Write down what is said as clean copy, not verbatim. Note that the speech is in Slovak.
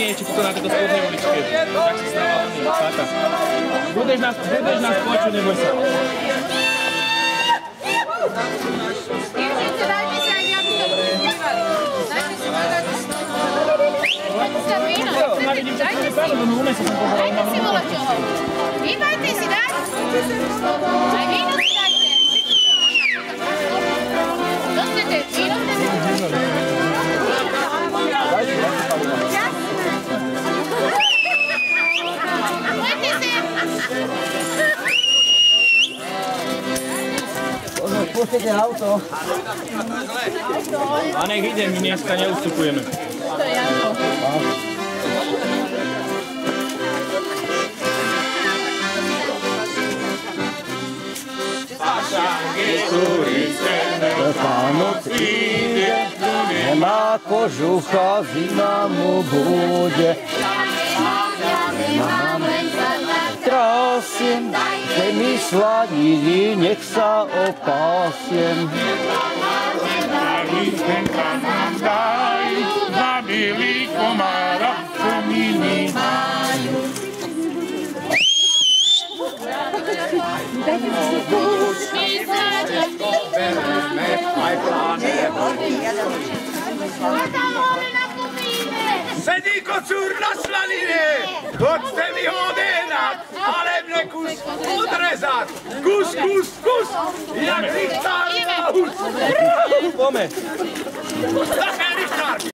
nie, či to na tejto spodnej uličke. Tak si stáva oný, táta. Budeš nás počuť, neboj sa. Dievčince, dajte sa aj aby sa prispievali. Dajte si volať. Dajte sa víno, dajte si volať čoho. Vybajte si, daj. Aj víno si dajte. Co chcete? Víno chcete? Pojďte si. Pustite auto. A nech ide, my dneska neustupujeme. To je Janko. Vánoc ide, nemá kožucha, zima mu bude. Trasiem, že mi sladili, nech sa opásiem. Zabili komára, čo mi nemajú. Sedí kocúr na slanine, chodte mi ho odehnať, ale mne kus odrezať. Kus, jak Richtár na hus. Pome. Také Richtár.